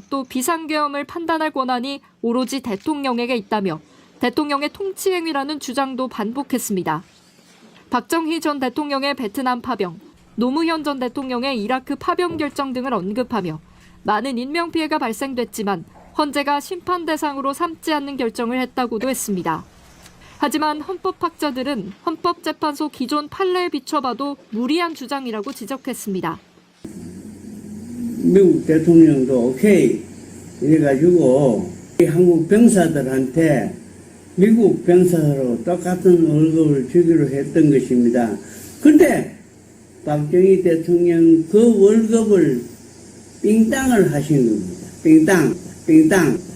또 비상계엄을 판단할 권한이 오로지 대통령에게 있다며 대통령의 통치행위라는 주장도 반복했습니다. 박정희 전 대통령의 베트남 파병, 노무현 전 대통령의 이라크 파병 결정 등을 언급하며 많은 인명피해가 발생됐지만 헌재가 심판 대상으로 삼지 않는 결정을 했다고도 했습니다. 하지만 헌법학자들은 헌법재판소 기존 판례에 비춰봐도 무리한 주장이라고 지적했습니다. 미국 대통령도 오케이 이래가지고 한국 병사들한테 미국 병사로 똑같은 월급을 주기로 했던 것입니다. 그런데 박정희 대통령 그 월급을 빙땅을 하신 겁니다. 빙땅.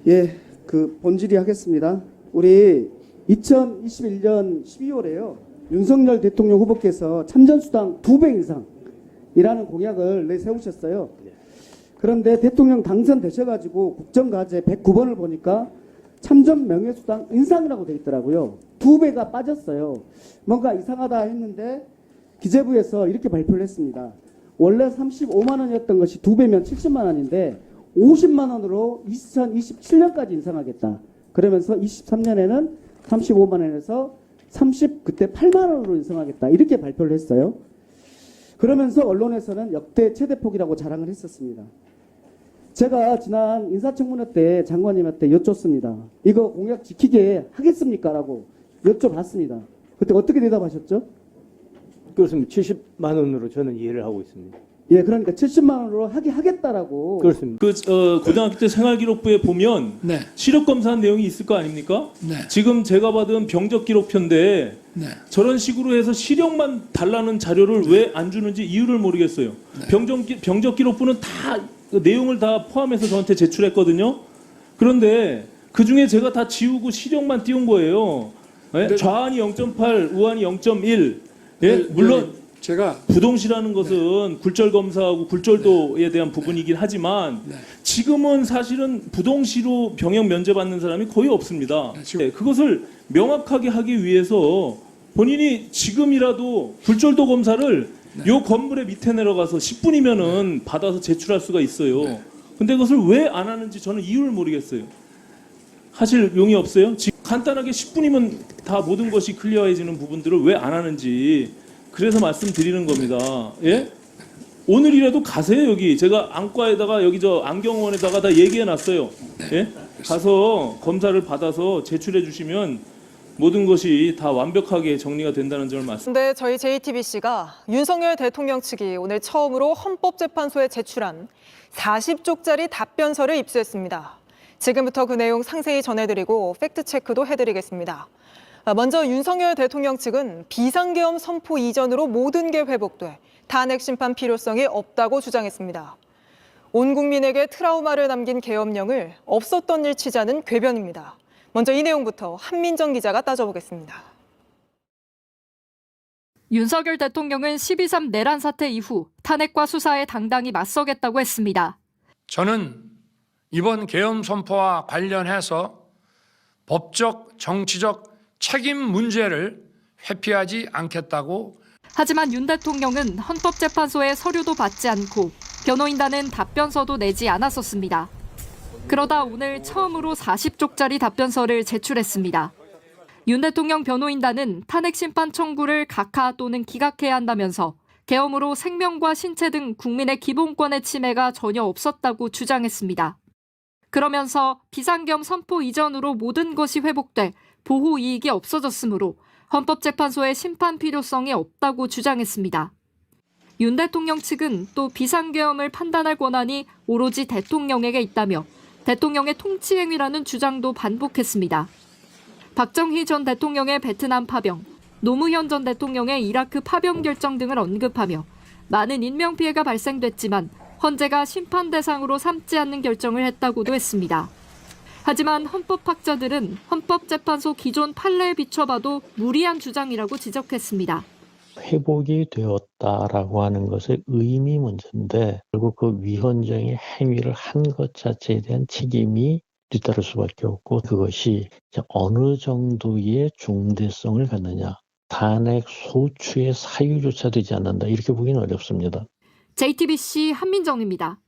예, 본질이 하겠습니다. 우리 2021년 12월에요. 윤석열 대통령 후보께서 참전수당 2배 이상이라는 공약을 내세우셨어요. 그런데 대통령 당선되셔가지고 국정과제 109번을 보니까 참전 명예수당 인상이라고 돼 있더라고요. 2배가 빠졌어요. 뭔가 이상하다 했는데 기재부에서 이렇게 발표를 했습니다. 원래 35만 원이었던 것이 2배면 70만 원인데 50만 원으로 2027년까지 인상하겠다. 그러면서 23년에는 35만 원에서 그때 8만 원으로 인상하겠다. 이렇게 발표를 했어요. 그러면서 언론에서는 역대 최대폭이라고 자랑을 했었습니다. 제가 지난 인사청문회 때 장관님한테 여쭙습니다. 이거 공약 지키게 하겠습니까? 라고 여쭤봤습니다. 그때 어떻게 대답하셨죠? 그렇습니다. 70만 원으로 저는 이해를 하고 있습니다. 예, 그러니까 70만 원으로 하겠다라고. 그렇습니다. 고등학교 때 생활기록부에 보면 네. 시력 검사한 내용이 있을 거 아닙니까? 네. 지금 제가 받은 병적 기록표인데 네. 저런 식으로 해서 시력만 달라는 자료를 왜 안 주는지 이유를 모르겠어요. 네. 병적 기록부는 다 그 내용을 다 포함해서 저한테 제출했거든요. 그런데 그 중에 제가 다 지우고 시력만 띄운 거예요. 예? 네. 좌안이 0.8, 우안이 0.1. 예? 네, 물론 제가 부동시라는 것은 굴절 검사하고 굴절도에 대한 부분이긴 하지만 지금은 사실은 부동시로 병역 면제받는 사람이 거의 없습니다. 지금 그것을 명확하게 하기 위해서 본인이 지금이라도 굴절도 검사를 요 건물의 밑에 내려가서 10분이면은 받아서 제출할 수가 있어요. 근데 그것을 왜 안 하는지 저는 이유를 모르겠어요. 하실 용이 없어요? 지금 간단하게 10분이면 다 모든 것이 클리어해지는 부분들을 왜 안 하는지 그래서 말씀드리는 겁니다. 예? 오늘이라도 가세요. 여기 제가 안과에다가 여기 저 안경원에다가 다 얘기해 놨어요. 예? 가서 검사를 받아서 제출해 주시면 모든 것이 다 완벽하게 정리가 된다는 점을 말씀드립니다. 그런데 저희 JTBC가 윤석열 대통령 측이 오늘 처음으로 헌법재판소에 제출한 40쪽짜리 답변서를 입수했습니다. 지금부터 그 내용 상세히 전해드리고 팩트체크도 해드리겠습니다. 먼저 윤석열 대통령 측은 비상계엄 선포 이전으로 모든 게 회복돼 탄핵 심판 필요성이 없다고 주장했습니다. 온 국민에게 트라우마를 남긴 계엄령을 없었던 일 치자는 궤변입니다. 먼저 이 내용부터 한민정 기자가 따져보겠습니다. 윤석열 대통령은 12.3 내란 사태 이후 탄핵과 수사에 당당히 맞서겠다고 했습니다. 저는 이번 계엄 선포와 관련해서 법적, 정치적 책임 문제를 회피하지 않겠다고. 하지만 윤 대통령은 헌법재판소에 서류도 받지 않고 변호인단은 답변서도 내지 않았었습니다. 그러다 오늘 처음으로 40쪽짜리 답변서를 제출했습니다. 윤 대통령 변호인단은 탄핵 심판 청구를 각하 또는 기각해야 한다면서 계엄으로 생명과 신체 등 국민의 기본권의 침해가 전혀 없었다고 주장했습니다. 그러면서 비상계엄 선포 이전으로 모든 것이 회복돼 보호 이익이 없어졌으므로 헌법재판소의 심판 필요성이 없다고 주장했습니다. 윤 대통령 측은 또 비상계엄을 판단할 권한이 오로지 대통령에게 있다며 대통령의 통치행위라는 주장도 반복했습니다. 박정희 전 대통령의 베트남 파병, 노무현 전 대통령의 이라크 파병 결정 등을 언급하며 많은 인명피해가 발생됐지만 헌재가 심판 대상으로 삼지 않는 결정을 했다고도 했습니다. 하지만 헌법학자들은 헌법재판소 기존 판례에 비춰봐도 무리한 주장이라고 지적했습니다. 회복이 되었다라고 하는 것의 의미 문제인데 결국 그 위헌정의 행위를 한 것 자체에 대한 책임이 뒤따를 수밖에 없고 그것이 어느 정도의 중대성을 갖느냐. 탄핵 소추의 사유조차 되지 않는다. 이렇게 보기는 어렵습니다. JTBC 한민정입니다.